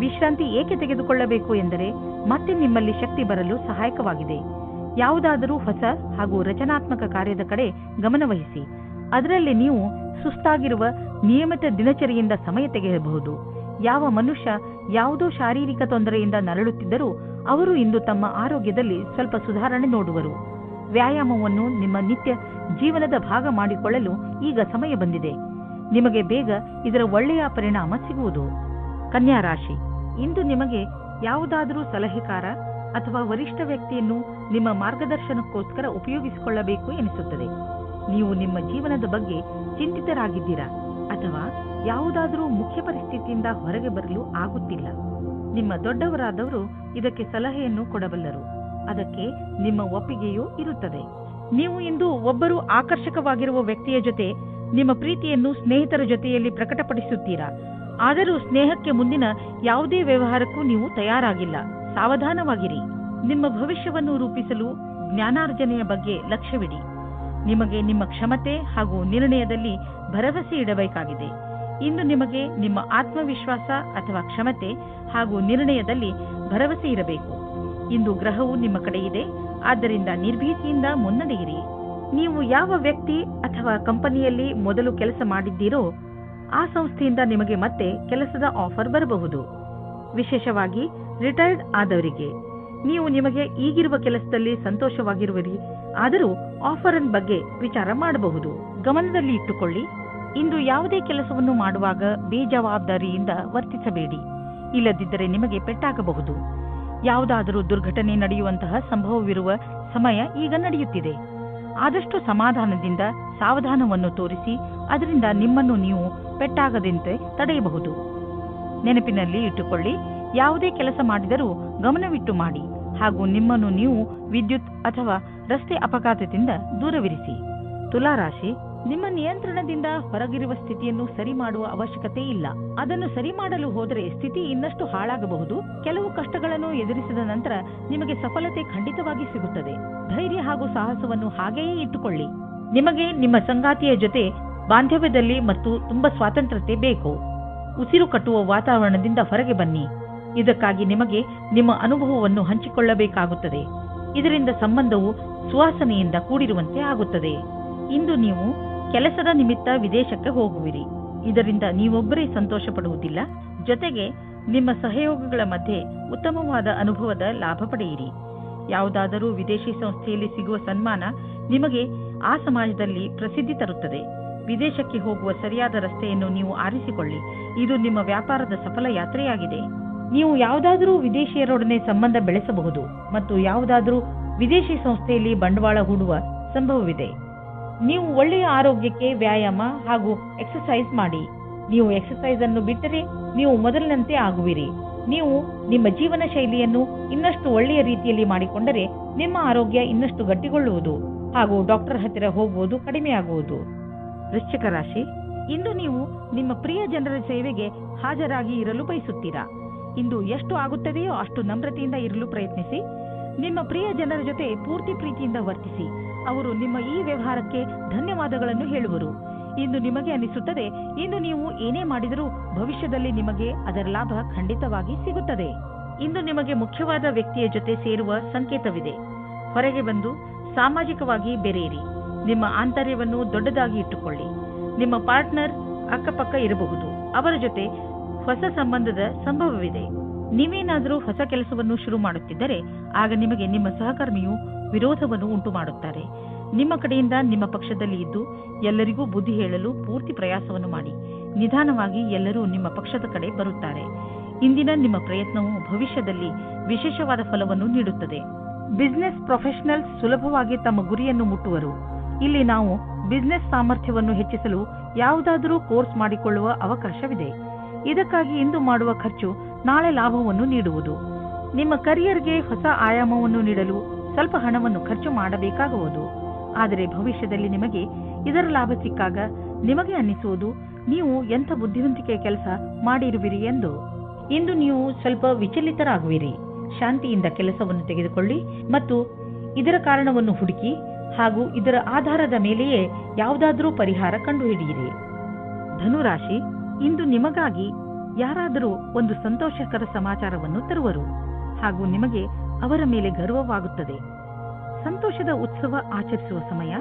ವಿಶ್ರಾಂತಿ ಏಕೆ ತೆಗೆದುಕೊಳ್ಳಬೇಕು ಎಂದರೆ ಮತ್ತೆ ನಿಮ್ಮಲ್ಲಿ ಶಕ್ತಿ ಬರಲು ಸಹಾಯಕವಾಗಿದೆ. ಯಾವುದಾದರೂ ಹೊಸ ಹಾಗೂ ರಚನಾತ್ಮಕ ಕಾರ್ಯದ ಕಡೆ ಗಮನವಹಿಸಿ. ಅದರಲ್ಲಿ ನೀವು ಸುಸ್ತಾಗಿರುವ ನಿಯಮಿತ ದಿನಚರಿಯಿಂದ ಸಮಯ ತೆಗೆಯಬಹುದು. ಯಾವ ಮನುಷ್ಯ ಯಾವುದೋ ಶಾರೀರಿಕ ತೊಂದರೆಯಿಂದ ನರಳುತ್ತಿದ್ದರೂ ಅವರು ಇಂದು ತಮ್ಮ ಆರೋಗ್ಯದಲ್ಲಿ ಸ್ವಲ್ಪ ಸುಧಾರಣೆ ನೋಡುವರು. ವ್ಯಾಯಾಮವನ್ನು ನಿಮ್ಮ ನಿತ್ಯ ಜೀವನದ ಭಾಗ ಮಾಡಿಕೊಳ್ಳಲು ಈಗ ಸಮಯ ಬಂದಿದೆ. ನಿಮಗೆ ಬೇಗ ಇದರ ಒಳ್ಳೆಯ ಪರಿಣಾಮ ಸಿಗುವುದು. ಕನ್ಯಾ ರಾಶಿ, ಇಂದು ನಿಮಗೆ ಯಾವುದಾದರೂ ಸಲಹೆಕಾರ ಅಥವಾ ವರಿಷ್ಠ ವ್ಯಕ್ತಿಯನ್ನು ನಿಮ್ಮ ಮಾರ್ಗದರ್ಶನಕ್ಕೋಸ್ಕರ ಉಪಯೋಗಿಸಿಕೊಳ್ಳಬೇಕು ಎನಿಸುತ್ತದೆ. ನೀವು ನಿಮ್ಮ ಜೀವನದ ಬಗ್ಗೆ ಚಿಂತಿತರಾಗಿದ್ದೀರಾ ಅಥವಾ ಯಾವುದಾದರೂ ಮುಖ್ಯ ಪರಿಸ್ಥಿತಿಯಿಂದ ಹೊರಗೆ ಬರಲು ಆಗುತ್ತಿಲ್ಲ. ನಿಮ್ಮ ದೊಡ್ಡವರಾದವರು ಇದಕ್ಕೆ ಸಲಹೆಯನ್ನು ಕೊಡಬಲ್ಲರು. ಅದಕ್ಕೆ ನಿಮ್ಮ ಒಪ್ಪಿಗೆಯೂ ಇರುತ್ತದೆ. ನೀವು ಇಂದು ಒಬ್ಬರು ಆಕರ್ಷಕವಾಗಿರುವ ವ್ಯಕ್ತಿಯ ಜೊತೆ ನಿಮ್ಮ ಪ್ರೀತಿಯನ್ನು ಸ್ನೇಹಿತರ ಜೊತೆಯಲ್ಲಿ ಪ್ರಕಟಪಡಿಸುತ್ತೀರಾ. ಆದರೂ ಸ್ನೇಹಕ್ಕೆ ಮುಂದಿನ ಯಾವುದೇ ವ್ಯವಹಾರಕ್ಕೂ ನೀವು ತಯಾರಾಗಿಲ್ಲ. ಸಾವಧಾನವಾಗಿರಿ. ನಿಮ್ಮ ಭವಿಷ್ಯವನ್ನು ರೂಪಿಸಲು ಜ್ಞಾನಾರ್ಜನೆಯ ಬಗ್ಗೆ ಲಕ್ಷ್ಯವಿಡಿ. ನಿಮಗೆ ನಿಮ್ಮ ಕ್ಷಮತೆ ಹಾಗೂ ನಿರ್ಣಯದಲ್ಲಿ ಭರವಸೆ ಇಡಬೇಕಾಗಿದೆ. ಇಂದು ನಿಮಗೆ ನಿಮ್ಮ ಆತ್ಮವಿಶ್ವಾಸ ಅಥವಾ ಕ್ಷಮತೆ ಹಾಗೂ ನಿರ್ಣಯದಲ್ಲಿ ಭರವಸೆ ಇರಬೇಕು. ಇಂದು ಗ್ರಹವು ನಿಮ್ಮ ಕಡೆ ಇದೆ. ಆದ್ದರಿಂದ ನಿರ್ಭೀತಿಯಿಂದ ಮುನ್ನಡೆಯಿರಿ. ನೀವು ಯಾವ ವ್ಯಕ್ತಿ ಅಥವಾ ಕಂಪನಿಯಲ್ಲಿ ಮೊದಲು ಕೆಲಸ ಮಾಡಿದ್ದೀರೋ ಆ ಸಂಸ್ಥೆಯಿಂದ ನಿಮಗೆ ಮತ್ತೆ ಕೆಲಸದ ಆಫರ್ ಬರಬಹುದು. ವಿಶೇಷವಾಗಿ ರಿಟೈರ್ಡ್ ಆದವರಿಗೆ ನೀವು ನಿಮಗೆ ಈಗಿರುವ ಕೆಲಸದಲ್ಲಿ ಸಂತೋಷವಾಗಿರುವಿರಿ, ಆದರೂ ಆಫರ್ ಬಗ್ಗೆ ವಿಚಾರ ಮಾಡಬಹುದು. ಗಮನದಲ್ಲಿ ಇಟ್ಟುಕೊಳ್ಳಿ, ಇಂದು ಯಾವುದೇ ಕೆಲಸವನ್ನು ಮಾಡುವಾಗ ಬೇಜವಾಬ್ದಾರಿಯಿಂದ ವರ್ತಿಸಬೇಡಿ, ಇಲ್ಲದಿದ್ದರೆ ನಿಮಗೆ ಪೆಟ್ಟಾಗಬಹುದು. ಯಾವುದಾದರೂ ದುರ್ಘಟನೆ ನಡೆಯುವಂತಹ ಸಂಭವವಿರುವ ಸಮಯ ಈಗ ನಡೆಯುತ್ತಿದೆ. ಆದಷ್ಟು ಸಮಾಧಾನದಿಂದ ಸಾವಧಾನವನ್ನು ತೋರಿಸಿ ಅದರಿಂದ ನಿಮ್ಮನ್ನು ನೀವು ಪೆಟ್ಟಾಗದಂತೆ ತಡೆಯಬಹುದು. ನೆನಪಿನಲ್ಲಿ ಇಟ್ಟುಕೊಳ್ಳಿ, ಯಾವುದೇ ಕೆಲಸ ಮಾಡಿದರೂ ಗಮನವಿಟ್ಟು ಮಾಡಿ ಹಾಗೂ ನಿಮ್ಮನ್ನು ನೀವು ವಿದ್ಯುತ್ ಅಥವಾ ರಸ್ತೆ ಅಪಘಾತದಿಂದ ದೂರವಿರಿಸಿ. ತುಲಾರಾಶಿ, ನಿಮ್ಮ ನಿಯಂತ್ರಣದಿಂದ ಹೊರಗಿರುವ ಸ್ಥಿತಿಯನ್ನು ಸರಿ ಮಾಡುವ ಅವಶ್ಯಕತೆ ಇಲ್ಲ. ಅದನ್ನು ಸರಿ ಮಾಡಲು ಹೋದರೆ ಸ್ಥಿತಿ ಇನ್ನಷ್ಟು ಹಾಳಾಗಬಹುದು. ಕೆಲವು ಕಷ್ಟಗಳನ್ನು ಎದುರಿಸಿದ ನಂತರ ನಿಮಗೆ ಸಫಲತೆ ಖಂಡಿತವಾಗಿ ಸಿಗುತ್ತದೆ. ಧೈರ್ಯ ಹಾಗೂ ಸಾಹಸವನ್ನು ಹಾಗೆಯೇ ಇಟ್ಟುಕೊಳ್ಳಿ. ನಿಮಗೆ ನಿಮ್ಮ ಸಂಗಾತಿಯ ಜೊತೆ ಬಾಂಧವ್ಯದಲ್ಲಿ ಮತ್ತು ತುಂಬಾ ಸ್ವಾತಂತ್ರ್ಯತೆ ಬೇಕು. ಉಸಿರು ಕಟ್ಟುವ ವಾತಾವರಣದಿಂದ ಹೊರಗೆ ಬನ್ನಿ. ಇದಕ್ಕಾಗಿ ನಿಮಗೆ ನಿಮ್ಮ ಅನುಭವವನ್ನು ಹಂಚಿಕೊಳ್ಳಬೇಕಾಗುತ್ತದೆ. ಇದರಿಂದ ಸಂಬಂಧವು ಸುವಾಸನೆಯಿಂದ ಕೂಡಿರುವಂತೆ ಆಗುತ್ತದೆ. ಇಂದು ನೀವು ಕೆಲಸದ ನಿಮಿತ್ತ ವಿದೇಶಕ್ಕೆ ಹೋಗುವಿರಿ. ಇದರಿಂದ ನೀವೊಬ್ಬರೇ ಸಂತೋಷ ಪಡುವುದಿಲ್ಲ, ಜೊತೆಗೆ ನಿಮ್ಮ ಸಹಯೋಗಿಗಳ ಮಧ್ಯೆ ಉತ್ತಮವಾದ ಅನುಭವದ ಲಾಭ ಪಡೆಯಿರಿ. ಯಾವುದಾದರೂ ವಿದೇಶಿ ಸಂಸ್ಥೆಯಲ್ಲಿ ಸಿಗುವ ಸನ್ಮಾನ ನಿಮಗೆ ಆ ಸಮಾಜದಲ್ಲಿ ಪ್ರಸಿದ್ಧಿ ತರುತ್ತದೆ. ವಿದೇಶಕ್ಕೆ ಹೋಗುವ ಸರಿಯಾದ ರಸ್ತೆಯನ್ನು ನೀವು ಆರಿಸಿಕೊಳ್ಳಿ. ಇದು ನಿಮ್ಮ ವ್ಯಾಪಾರದ ಸಫಲ ಯಾತ್ರೆಯಾಗಿದೆ. ನೀವು ಯಾವುದಾದರೂ ವಿದೇಶಿಯರೊಡನೆ ಸಂಬಂಧ ಬೆಳೆಸಬಹುದು ಮತ್ತು ಯಾವುದಾದರೂ ವಿದೇಶಿ ಸಂಸ್ಥೆಯಲ್ಲಿ ಬಂಡವಾಳ ಹೂಡುವ ಸಂಭವವಿದೆ. ನೀವು ಒಳ್ಳೆಯ ಆರೋಗ್ಯಕ್ಕೆ ವ್ಯಾಯಾಮ ಹಾಗೂ ಎಕ್ಸರ್ಸೈಸ್ ಮಾಡಿ. ನೀವು ಎಕ್ಸರ್ಸೈಸ್ ಅನ್ನು ಬಿಟ್ಟರೆ ನೀವು ಮೊದಲಿನಂತೆ ಆಗುವಿರಿ. ನೀವು ನಿಮ್ಮ ಜೀವನ ಶೈಲಿಯನ್ನು ಇನ್ನಷ್ಟು ಒಳ್ಳೆಯ ರೀತಿಯಲ್ಲಿ ಮಾಡಿಕೊಂಡರೆ ನಿಮ್ಮ ಆರೋಗ್ಯ ಇನ್ನಷ್ಟು ಗಟ್ಟಿಗೊಳ್ಳುವುದು ಹಾಗೂ ಡಾಕ್ಟರ್ ಹತ್ತಿರ ಹೋಗುವುದು ಕಡಿಮೆಯಾಗುವುದು. ವೃಶ್ಚಿಕ ರಾಶಿ, ಇಂದು ನೀವು ನಿಮ್ಮ ಪ್ರಿಯ ಜನರ ಸೇವೆಗೆ ಹಾಜರಾಗಿ ಇರಲು ಬಯಸುತ್ತೀರಾ. ಇಂದು ಎಷ್ಟು ಆಗುತ್ತದೆಯೋ ಅಷ್ಟು ನಮ್ರತೆಯಿಂದ ಇರಲು ಪ್ರಯತ್ನಿಸಿ. ನಿಮ್ಮ ಪ್ರಿಯ ಜನರ ಜೊತೆ ಪೂರ್ತಿ ಪ್ರೀತಿಯಿಂದ ವರ್ತಿಸಿ. ಅವರು ನಿಮ್ಮ ಈ ವ್ಯವಹಾರಕ್ಕೆ ಧನ್ಯವಾದಗಳನ್ನು ಹೇಳುವರು. ಇಂದು ನಿಮಗೆ ಅನಿಸುತ್ತದೆ, ಇಂದು ನೀವು ಏನೇ ಮಾಡಿದರೂ ಭವಿಷ್ಯದಲ್ಲಿ ನಿಮಗೆ ಅದರ ಲಾಭ ಖಂಡಿತವಾಗಿ ಸಿಗುತ್ತದೆ. ಇಂದು ನಿಮಗೆ ಮುಖ್ಯವಾದ ವ್ಯಕ್ತಿಯ ಜೊತೆ ಸೇರುವ ಸಂಕೇತವಿದೆ. ಹೊರಗೆ ಬಂದು ಸಾಮಾಜಿಕವಾಗಿ ಬೆರೆಯಿರಿ. ನಿಮ್ಮ ಆಂತರ್ಯವನ್ನು ದೊಡ್ಡದಾಗಿ ಇಟ್ಟುಕೊಳ್ಳಿ. ನಿಮ್ಮ ಪಾರ್ಟ್ನರ್ ಅಕ್ಕಪಕ್ಕ ಇರಬಹುದು. ಅವರ ಜೊತೆ ಹೊಸ ಸಂಬಂಧದ ಸಂಭವವಿದೆ. ನೀವೇನಾದರೂ ಹೊಸ ಕೆಲಸವನ್ನು ಶುರು ಮಾಡುತ್ತಿದ್ದರೆ ಆಗ ನಿಮಗೆ ನಿಮ್ಮ ಸಹಕರ್ಮಿಯು ವಿರೋಧವನ್ನು ಉಂಟು ಮಾಡುತ್ತಾರೆ. ನಿಮ್ಮ ಕಡೆಯಿಂದ ನಿಮ್ಮ ಪಕ್ಷದಲ್ಲಿ ಇದ್ದು ಎಲ್ಲರಿಗೂ ಬುದ್ಧಿ ಹೇಳಲು ಪೂರ್ತಿ ಪ್ರಯಾಸವನ್ನು ಮಾಡಿ. ನಿಧಾನವಾಗಿ ಎಲ್ಲರೂ ನಿಮ್ಮ ಪಕ್ಷದ ಕಡೆ ಬರುತ್ತಾರೆ. ಇಂದಿನ ನಿಮ್ಮ ಪ್ರಯತ್ನವು ಭವಿಷ್ಯದಲ್ಲಿ ವಿಶೇಷವಾದ ಫಲವನ್ನು ನೀಡುತ್ತದೆ. ಬಿಸಿನೆಸ್ ಪ್ರೊಫೆಷನಲ್ಸ್ ಸುಲಭವಾಗಿ ತಮ್ಮ ಗುರಿಯನ್ನು ಮುಟ್ಟುವರು. ಇಲ್ಲಿ ನಾವು ಬಿಸಿನೆಸ್ ಸಾಮರ್ಥ್ಯವನ್ನು ಹೆಚ್ಚಿಸಲು ಯಾವುದಾದರೂ ಕೋರ್ಸ್ ಮಾಡಿಕೊಳ್ಳುವ ಅವಕಾಶವಿದೆ. ಇದಕ್ಕಾಗಿ ಇಂದು ಮಾಡುವ ಖರ್ಚು ನಾಳೆ ಲಾಭವನ್ನು ನೀಡುವುದು. ನಿಮ್ಮ ಕರಿಯರ್ಗೆ ಹೊಸ ಆಯಾಮವನ್ನು ನೀಡಲು ಸ್ವಲ್ಪ ಹಣವನ್ನು ಖರ್ಚು ಮಾಡಬೇಕಾಗುವುದು. ಆದರೆ ಭವಿಷ್ಯದಲ್ಲಿ ನಿಮಗೆ ಇದರ ಲಾಭ ಸಿಕ್ಕಾಗ ನಿಮಗೆ ಅನ್ನಿಸುವುದು, ನೀವು ಎಂಥ ಬುದ್ಧಿವಂತಿಕೆಯ ಕೆಲಸ ಮಾಡಿರುವಿರಿ ಎಂದು. ಇಂದು ನೀವು ಸ್ವಲ್ಪ ವಿಚಲಿತರಾಗುವಿರಿ. ಶಾಂತಿಯಿಂದ ಕೆಲಸವನ್ನು ತೆಗೆದುಕೊಳ್ಳಿ ಮತ್ತು ಇದರ ಕಾರಣವನ್ನು ಹುಡುಕಿ ಹಾಗೂ ಇದರ ಆಧಾರದ ಮೇಲೆಯೇ ಯಾವುದಾದರೂ ಪರಿಹಾರ ಕಂಡುಹಿಡಿಯಿರಿ. ಧನುರಾಶಿ, ಇಂದು ನಿಮಗಾಗಿ ಯಾರಾದರೂ ಒಂದು ಸಂತೋಷಕರ ಸಮಾಚಾರವನ್ನು ತರುವರು ಹಾಗೂ ನಿಮಗೆ ಅವರ ಮೇಲೆ ಗರ್ವವಾಗುತ್ತದೆ. ಸಂತೋಷದ ಉತ್ಸವ ಆಚರಿಸುವ ಸಮಯ,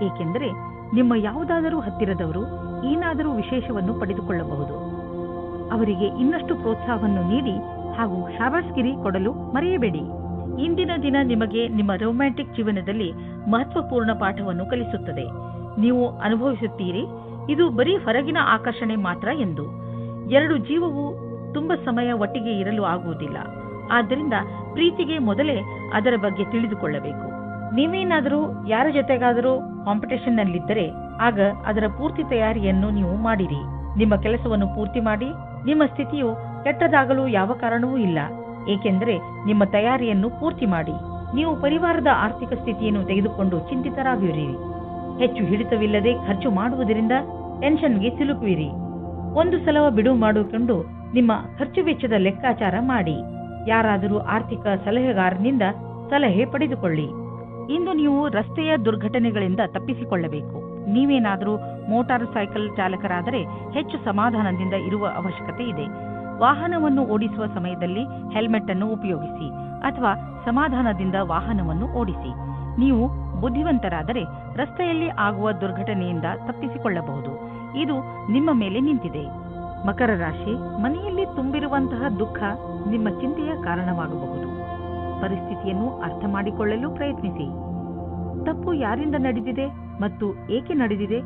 ಏಕೆಂದರೆ ನಿಮ್ಮ ಯಾವುದಾದರೂ ಹತ್ತಿರದವರು ಏನಾದರೂ ವಿಶೇಷವನ್ನು ಪಡೆದುಕೊಳ್ಳಬಹುದು. ಅವರಿಗೆ ಇನ್ನಷ್ಟು ಪ್ರೋತ್ಸಾಹವನ್ನು ನೀಡಿ ಹಾಗೂ ಶಾಬಾಸ್ಗಿರಿ ಕೊಡಲು ಮರೆಯಬೇಡಿ. ಇಂದಿನ ದಿನ ನಿಮಗೆ ನಿಮ್ಮ ರೊಮ್ಯಾಂಟಿಕ್ ಜೀವನದಲ್ಲಿ ಮಹತ್ವಪೂರ್ಣ ಪಾಠವನ್ನು ಕಲಿಸುತ್ತದೆ. ನೀವು ಅನುಭವಿಸುತ್ತೀರಿ, ಇದು ಬರೀ ಹೊರಗಿನ ಆಕರ್ಷಣೆ ಮಾತ್ರ ಎಂದು. ಎರಡು ಜೀವವು ತುಂಬಾ ಸಮಯ ಒಟ್ಟಿಗೆ ಇರಲು ಆಗುವುದಿಲ್ಲ. ಆದ್ದರಿಂದ ಪ್ರೀತಿಗೆ ಮೊದಲೇ ಅದರ ಬಗ್ಗೆ ತಿಳಿದುಕೊಳ್ಳಬೇಕು. ನೀವೇನಾದರೂ ಯಾರ ಜೊತೆಗಾದರೂ ಕಾಂಪಿಟೇಷನ್ ನಲ್ಲಿದ್ದರೆ ಆಗ ಅದರ ಪೂರ್ತಿ ತಯಾರಿಯನ್ನು ನೀವು ಮಾಡಿರಿ. ನಿಮ್ಮ ಕೆಲಸವನ್ನು ಪೂರ್ತಿ ಮಾಡಿ. ನಿಮ್ಮ ಸ್ಥಿತಿಯು ಕೆಟ್ಟದಾಗಲು ಯಾವ ಕಾರಣವೂ ಇಲ್ಲ, ಏಕೆಂದರೆ ನಿಮ್ಮ ತಯಾರಿಯನ್ನು ಪೂರ್ತಿ ಮಾಡಿ. ನೀವು ಪರಿವಾರದ ಆರ್ಥಿಕ ಸ್ಥಿತಿಯನ್ನು ತೆಗೆದುಕೊಂಡು ಚಿಂತಿತರಾಗಿರಿ. ಹೆಚ್ಚು ಹಿಡಿತವಿಲ್ಲದೆ ಖರ್ಚು ಮಾಡುವುದರಿಂದ ಟೆನ್ಷನ್ಗೆ ಸಿಲುಕುವಿರಿ. ಒಂದು ಸಲ ಬಿಡುವು ಮಾಡಿಕೊಂಡು ನಿಮ್ಮ ಖರ್ಚು ವೆಚ್ಚದ ಲೆಕ್ಕಾಚಾರ ಮಾಡಿ. ಯಾರಾದರೂ ಆರ್ಥಿಕ ಸಲಹೆಗಾರನಿಂದ ಸಲಹೆ ಪಡೆದುಕೊಳ್ಳಿ. ಇಂದು ನೀವು ರಸ್ತೆಯ ದುರ್ಘಟನೆಗಳಿಂದ ತಪ್ಪಿಸಿಕೊಳ್ಳಬೇಕು. ನೀವೇನಾದರೂ ಮೋಟಾರ್ ಸೈಕಲ್ ಚಾಲಕರಾದರೆ ಹೆಚ್ಚು ಸಮಾಧಾನದಿಂದ ಇರುವ ಅವಶ್ಯಕತೆ ಇದೆ. ವಾಹನವನ್ನು ಓಡಿಸುವ ಸಮಯದಲ್ಲಿ ಹೆಲ್ಮೆಟ್ ಅನ್ನು ಉಪಯೋಗಿಸಿ ಅಥವಾ ಸಮಾಧಾನದಿಂದ ವಾಹನವನ್ನು ಓಡಿಸಿ. ನೀವು ಬುದ್ಧಿವಂತರಾದರೆ ರಸ್ತೆಯಲ್ಲಿ ಆಗುವ ದುರ್ಘಟನೆಯಿಂದ ತಪ್ಪಿಸಿಕೊಳ್ಳಬಹುದು. ಇದು ನಿಮ್ಮ ಮೇಲೆ ನಿಂತಿದೆ. ಮಕರ ರಾಶಿ, ಮನೆಯಲ್ಲಿ ತುಂಬಿರುವಂತಹ ದುಃಖ ನಿಮ್ಮ ಚಿಂತೆಯ ಕಾರಣವಾಗಬಹುದು. ಪರಿಸ್ಥಿತಿಯನ್ನು ಅರ್ಥ ಮಾಡಿಕೊಳ್ಳಲು ಪ್ರಯತ್ನಿಸಿ. ತಪ್ಪು ಯಾರಿಂದ ನಡೆದಿದೆ ಮತ್ತು ಏಕೆ ನಡೆದಿದೆ?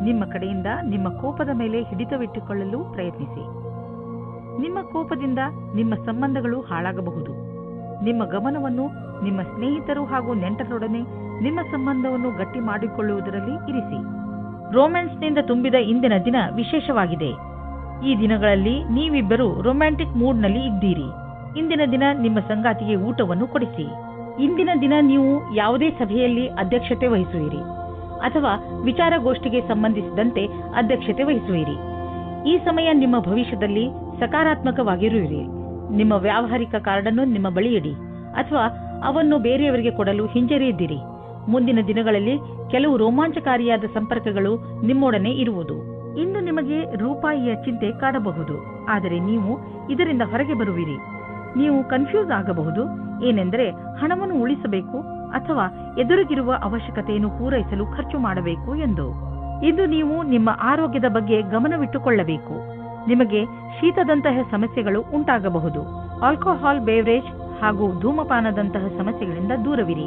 ನಿಮ್ಮ ಕಡೆಯಿಂದ ನಿಮ್ಮ ಕೋಪದ ಮೇಲೆ ಹಿಡಿತವಿಟ್ಟುಕೊಳ್ಳಲು ಪ್ರಯತ್ನಿಸಿ. ನಿಮ್ಮ ಕೋಪದಿಂದ ನಿಮ್ಮ ಸಂಬಂಧಗಳು ಹಾಳಾಗಬಹುದು. ನಿಮ್ಮ ಗಮನವನ್ನು ನಿಮ್ಮ ಸ್ನೇಹಿತರು ಹಾಗೂ ನೆಂಟರೊಡನೆ ನಿಮ್ಮ ಸಂಬಂಧವನ್ನು ಗಟ್ಟಿ ಮಾಡಿಕೊಳ್ಳುವುದರಲ್ಲಿ ಇರಿಸಿ. ರೊಮ್ಯಾನ್ಸ್ನಿಂದ ತುಂಬಿದ ಇಂದಿನ ದಿನ ವಿಶೇಷವಾಗಿದೆ. ಈ ದಿನಗಳಲ್ಲಿ ನೀವಿಬ್ಬರು ರೊಮ್ಯಾಂಟಿಕ್ ಮೂಡ್ನಲ್ಲಿ ಇದ್ದೀರಿ. ಇಂದಿನ ದಿನ ನಿಮ್ಮ ಸಂಗಾತಿಗೆ ಊಟವನ್ನು ಕೊಡಿಸಿ. ಇಂದಿನ ದಿನ ನೀವು ಯಾವುದೇ ಸಭೆಯಲ್ಲಿ ಅಧ್ಯಕ್ಷತೆ ವಹಿಸುವಿರಿ ಅಥವಾ ವಿಚಾರಗೋಷ್ಠಿಗೆ ಸಂಬಂಧಿಸಿದಂತೆ ಅಧ್ಯಕ್ಷತೆ ವಹಿಸುವಿರಿ. ಈ ಸಮಯ ನಿಮ್ಮ ಭವಿಷ್ಯದಲ್ಲಿ ಸಕಾರಾತ್ಮಕವಾಗಿರುವಿರಿ. ನಿಮ್ಮ ವ್ಯಾವಹಾರಿಕ ಕಾರ್ಡನ್ನು ನಿಮ್ಮ ಬಳಿ ಇಡಿ ಅಥವಾ ಅವನ್ನು ಬೇರೆಯವರಿಗೆ ಕೊಡಲು ಹಿಂಜರಿಯಿದ್ದೀರಿ. ಮುಂದಿನ ದಿನಗಳಲ್ಲಿ ಕೆಲವು ರೋಮಾಂಚಕಾರಿಯಾದ ಸಂಪರ್ಕಗಳು ನಿಮ್ಮೊಡನೆ ಇರುವುದು. ಇಂದು ನಿಮಗೆ ರೂಪಾಯಿಯ ಚಿಂತೆ ಕಾಡಬಹುದು, ಆದರೆ ನೀವು ಇದರಿಂದ ಹೊರಗೆ ಬರುವಿರಿ. ನೀವು ಕನ್ಫ್ಯೂಸ್ ಆಗಬಹುದು, ಏನೆಂದರೆ ಹಣವನ್ನು ಉಳಿಸಬೇಕು ಅಥವಾ ಎದುರಿಗಿರುವ ಅವಶ್ಯಕತೆಯನ್ನು ಪೂರೈಸಲು ಖರ್ಚು ಮಾಡಬೇಕು ಎಂದು. ಇಂದು ನೀವು ನಿಮ್ಮ ಆರೋಗ್ಯದ ಬಗ್ಗೆ ಗಮನವಿಟ್ಟುಕೊಳ್ಳಬೇಕು. ನಿಮಗೆ ಶೀತದಂತಹ ಸಮಸ್ಯೆಗಳು ಉಂಟಾಗಬಹುದು. ಆಲ್ಕೋಹಾಲ್ ಬೇವರೇಜ್ ಹಾಗೂ ಧೂಮಪಾನದಂತಹ ಸಮಸ್ಯೆಗಳಿಂದ ದೂರವಿರಿ.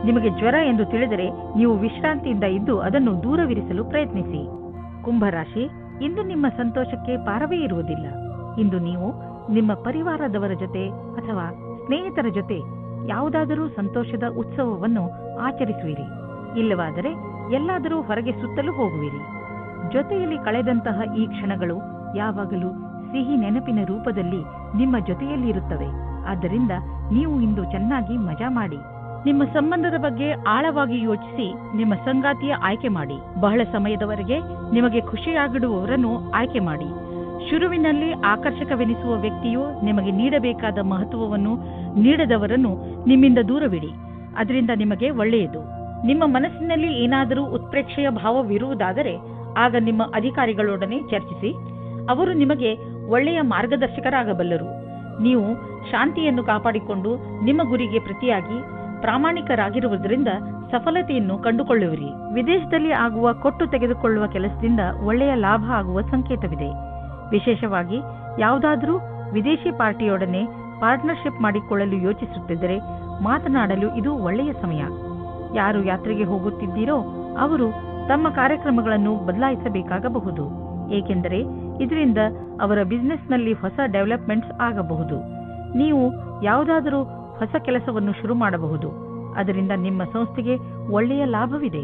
ನಿಮಗೆ ಜ್ವರ ಎಂದು ತಿಳಿದರೆ ನೀವು ವಿಶ್ರಾಂತಿಯಿಂದ ಇದ್ದು ಅದನ್ನು ದೂರವಿರಿಸಲು ಪ್ರಯತ್ನಿಸಿ. ಕುಂಭರಾಶಿ, ಇಂದು ನಿಮ್ಮ ಸಂತೋಷಕ್ಕೆ ಪಾರವೇ ಇರುವುದಿಲ್ಲ. ಇಂದು ನೀವು ನಿಮ್ಮ ಪರಿವಾರದವರ ಜೊತೆ ಅಥವಾ ಸ್ನೇಹಿತರ ಜೊತೆ ಯಾವುದಾದರೂ ಸಂತೋಷದ ಉತ್ಸವವನ್ನು ಆಚರಿಸುವಿರಿ. ಇಲ್ಲವಾದರೆ ಎಲ್ಲಾದರೂ ಹೊರಗೆ ಸುತ್ತಲೂ ಹೋಗುವಿರಿ. ಜೊತೆಯಲ್ಲಿ ಕಳೆದಂತಹ ಈ ಕ್ಷಣಗಳು ಯಾವಾಗಲೂ ಸಿಹಿ ನೆನಪಿನ ರೂಪದಲ್ಲಿ ನಿಮ್ಮ ಜೊತೆಯಲ್ಲಿ ಇರುತ್ತವೆ. ಆದ್ದರಿಂದ ನೀವು ಇಂದು ಚೆನ್ನಾಗಿ ಮಜಾ ಮಾಡಿ. ನಿಮ್ಮ ಸಂಬಂಧದ ಬಗ್ಗೆ ಆಳವಾಗಿ ಯೋಚಿಸಿ ನಿಮ್ಮ ಸಂಗಾತಿಯ ಆಯ್ಕೆ ಮಾಡಿ. ಬಹಳ ಸಮಯದವರೆಗೆ ನಿಮಗೆ ಖುಷಿಯಾಗಿಡುವವರನ್ನು ಆಯ್ಕೆ ಮಾಡಿ. ಶುರುವಿನಲ್ಲಿ ಆಕರ್ಷಕವೆನಿಸುವ ವ್ಯಕ್ತಿಯು ನಿಮಗೆ ನೀಡಬೇಕಾದ ಮಹತ್ವವನ್ನು ನೀಡದವರನ್ನು ನಿಮ್ಮಿಂದ ದೂರವಿಡಿ. ಅದರಿಂದ ನಿಮಗೆ ಒಳ್ಳೆಯದು. ನಿಮ್ಮ ಮನಸ್ಸಿನಲ್ಲಿ ಏನಾದರೂ ಉತ್ಪ್ರೇಕ್ಷೆಯ ಭಾವವಿರುವುದಾದರೆ ಆಗ ನಿಮ್ಮ ಅಧಿಕಾರಿಗಳೊಡನೆ ಚರ್ಚಿಸಿ. ಅವರು ನಿಮಗೆ ಒಳ್ಳೆಯ ಮಾರ್ಗದರ್ಶಕರಾಗಬಲ್ಲರು. ನೀವು ಶಾಂತಿಯನ್ನು ಕಾಪಾಡಿಕೊಂಡು ನಿಮ್ಮ ಗುರಿಗೆ ಪ್ರತಿಯಾಗಿ ಪ್ರಾಮಾಣಿಕರಾಗಿರುವುದರಿಂದ ಸಫಲತೆಯನ್ನು ಕಂಡುಕೊಳ್ಳುವಿರಿ. ವಿದೇಶದಲ್ಲಿ ಆಗುವ ಕೊಟ್ಟು ತೆಗೆದುಕೊಳ್ಳುವ ಕೆಲಸದಿಂದ ಒಳ್ಳೆಯ ಲಾಭ ಆಗುವ ಸಂಕೇತವಿದೆ. ವಿಶೇಷವಾಗಿ ಯಾವುದಾದರೂ ವಿದೇಶಿ ಪಾರ್ಟಿಯೊಡನೆ ಪಾರ್ಟ್ನರ್ಶಿಪ್ ಮಾಡಿಕೊಳ್ಳಲು ಯೋಚಿಸುತ್ತಿದ್ದರೆ ಮಾತನಾಡಲು ಇದು ಒಳ್ಳೆಯ ಸಮಯ. ಯಾರು ಯಾತ್ರೆಗೆ ಹೋಗುತ್ತಿದ್ದೀರೋ ಅವರು ತಮ್ಮ ಕಾರ್ಯಕ್ರಮಗಳನ್ನು ಬದಲಾಯಿಸಬೇಕಾಗಬಹುದು, ಏಕೆಂದರೆ ಇದರಿಂದ ಅವರ ಬಿಸಿನೆಸ್ನಲ್ಲಿ ಹೊಸ ಡೆವಲಪ್ಮೆಂಟ್ಸ್ ಆಗಬಹುದು. ನೀವು ಯಾವುದಾದರೂ ಹೊಸ ಕೆಲಸವನ್ನು ಶುರು ಮಾಡಬಹುದು. ಅದರಿಂದ ನಿಮ್ಮ ಸಂಸ್ಥೆಗೆ ಒಳ್ಳೆಯ ಲಾಭವಿದೆ.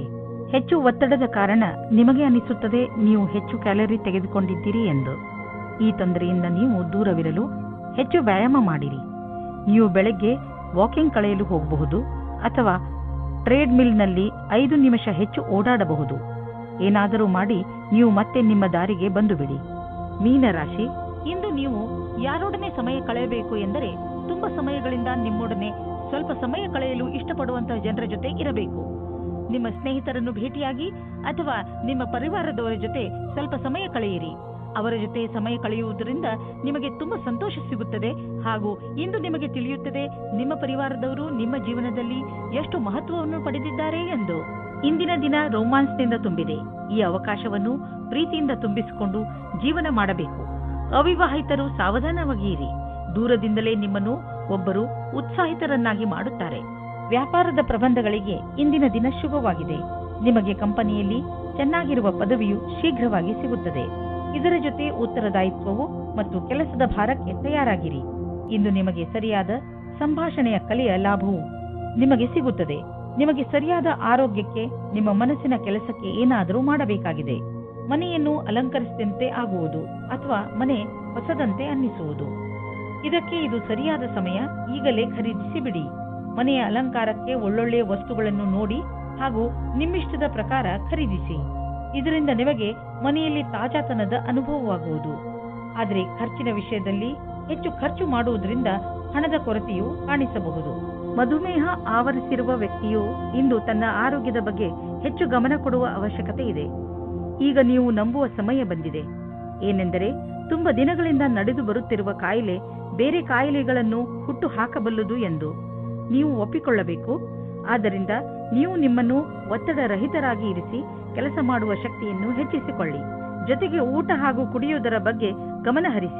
ಹೆಚ್ಚು ಒತ್ತಡದ ಕಾರಣ ನಿಮಗೆ ಅನಿಸುತ್ತದೆ ನೀವು ಹೆಚ್ಚು ಕ್ಯಾಲರಿ ತೆಗೆದುಕೊಂಡಿದ್ದೀರಿ ಎಂದು. ಈ ತೊಂದರೆಯಿಂದ ನೀವು ದೂರವಿರಲು ಹೆಚ್ಚು ವ್ಯಾಯಾಮ ಮಾಡಿರಿ. ನೀವು ಬೆಳಗ್ಗೆ ವಾಕಿಂಗ್ ಕಳೆಯಲು ಹೋಗಬಹುದು ಅಥವಾ ಟ್ರೇಡ್ ಮಿಲ್ನಲ್ಲಿ 5 ನಿಮಿಷ ಹೆಚ್ಚು ಓಡಾಡಬಹುದು. ಏನಾದರೂ ಮಾಡಿ ನೀವು ಮತ್ತೆ ನಿಮ್ಮ ದಾರಿಗೆ ಬಂದು ಬಿಡಿ. ಮೀನರಾಶಿ, ಇಂದು ನೀವು ಯಾರೊಡನೆ ಸಮಯ ಕಳೆಯಬೇಕು ಎಂದರೆ ತುಂಬಾ ಸಮಯಗಳಿಂದ ನಿಮ್ಮೊಡನೆ ಸ್ವಲ್ಪ ಸಮಯ ಕಳೆಯಲು ಇಷ್ಟಪಡುವಂತಹ ಜನರ ಜೊತೆ ಇರಬೇಕು. ನಿಮ್ಮ ಸ್ನೇಹಿತರನ್ನು ಭೇಟಿಯಾಗಿ ಅಥವಾ ನಿಮ್ಮ ಪರಿವಾರದವರ ಜೊತೆ ಸ್ವಲ್ಪ ಸಮಯ ಕಳೆಯಿರಿ. ಅವರ ಜೊತೆ ಸಮಯ ಕಳೆಯುವುದರಿಂದ ನಿಮಗೆ ತುಂಬಾ ಸಂತೋಷ ಸಿಗುತ್ತದೆ ಹಾಗೂ ಇಂದು ನಿಮಗೆ ತಿಳಿಯುತ್ತದೆ ನಿಮ್ಮ ಪರಿವಾರದವರು ನಿಮ್ಮ ಜೀವನದಲ್ಲಿ ಎಷ್ಟು ಮಹತ್ವವನ್ನು ಪಡೆದಿದ್ದಾರೆ ಎಂದು. ಇಂದಿನ ದಿನ ರೋಮಾನ್ಸ್ನಿಂದ ತುಂಬಿದೆ. ಈ ಅವಕಾಶವನ್ನು ಪ್ರೀತಿಯಿಂದ ತುಂಬಿಸಿಕೊಂಡು ಜೀವನ ಮಾಡಬೇಕು. ಅವಿವಾಹಿತರು ಸಾವಧಾನವಾಗಿರಿ. ದೂರದಿಂದಲೇ ನಿಮ್ಮನ್ನು ಒಬ್ಬರು ಉತ್ಸಾಹಿತರನ್ನಾಗಿ ಮಾಡುತ್ತಾರೆ. ವ್ಯಾಪಾರದ ಪ್ರಬಂಧಗಳಿಗೆ ಇಂದಿನ ದಿನ ಶುಭವಾಗಿದೆ. ನಿಮಗೆ ಕಂಪನಿಯಲ್ಲಿ ಚೆನ್ನಾಗಿರುವ ಪದವಿಯು ಶೀಘ್ರವಾಗಿ ಸಿಗುತ್ತದೆ. ಇದರ ಜೊತೆ ಉತ್ತರದಾಯಿತ್ವವು ಮತ್ತು ಕೆಲಸದ ಭಾರಕ್ಕೆ ತಯಾರಾಗಿರಿ. ಇಂದು ನಿಮಗೆ ಸರಿಯಾದ ಸಂಭಾಷಣೆಯ ಕಲೆಯ ಲಾಭವು ನಿಮಗೆ ಸಿಗುತ್ತದೆ. ನಿಮಗೆ ಸರಿಯಾದ ಆರೋಗ್ಯಕ್ಕೆ ನಿಮ್ಮ ಮನಸ್ಸಿನ ಕೆಲಸಕ್ಕೆ ಏನಾದರೂ ಮಾಡಬೇಕಾಗಿದೆ. ಮನೆಯನ್ನು ಅಲಂಕರಿಸಿದಂತೆ ಆಗುವುದು ಅಥವಾ ಮನೆ ಹೊಸದಂತೆ ಅನ್ನಿಸುವುದು. ಇದಕ್ಕೆ ಇದು ಸರಿಯಾದ ಸಮಯ. ಈಗಲೇ ಖರೀದಿಸಿ ಬಿಡಿ. ಮನೆಯ ಅಲಂಕಾರಕ್ಕೆ ಒಳ್ಳೊಳ್ಳೆಯ ವಸ್ತುಗಳನ್ನು ನೋಡಿ ಹಾಗೂ ನಿಮ್ಮಿಷ್ಟದ ಪ್ರಕಾರ ಖರೀದಿಸಿ. ಇದರಿಂದ ನಿಮಗೆ ಮನೆಯಲ್ಲಿ ತಾಜಾತನದ ಅನುಭವವಾಗುವುದು. ಆದರೆ ಖರ್ಚಿನ ವಿಷಯದಲ್ಲಿ ಹೆಚ್ಚು ಖರ್ಚು ಮಾಡುವುದರಿಂದ ಹಣದ ಕೊರತೆಯು ಕಾಣಿಸಬಹುದು. ಮಧುಮೇಹ ಆವರಿಸಿರುವ ವ್ಯಕ್ತಿಯು ಇಂದು ತನ್ನ ಆರೋಗ್ಯದ ಬಗ್ಗೆ ಹೆಚ್ಚು ಗಮನ ಕೊಡುವ ಅವಶ್ಯಕತೆ ಇದೆ. ಈಗ ನೀವು ನಂಬುವ ಸಮಯ ಬಂದಿದೆ. ಏನೆಂದರೆ ತುಂಬ ದಿನಗಳಿಂದ ನಡೆದು ಬರುತ್ತಿರುವ ಕಾಯಿಲೆ ಬೇರೆ ಕಾಯಿಲೆಗಳನ್ನು ಹುಟ್ಟು ಹಾಕಬಲ್ಲದು ಎಂದು ನೀವು ಒಪ್ಪಿಕೊಳ್ಳಬೇಕು. ಆದ್ದರಿಂದ ನೀವು ನಿಮ್ಮನ್ನು ಒತ್ತಡ ರಹಿತರಾಗಿ ಇರಿಸಿ ಕೆಲಸ ಮಾಡುವ ಶಕ್ತಿಯನ್ನು ಹೆಚ್ಚಿಸಿಕೊಳ್ಳಿ. ಜೊತೆಗೆ ಊಟ ಹಾಗೂ ಕುಡಿಯುವುದರ ಬಗ್ಗೆ ಗಮನ ಹರಿಸಿ.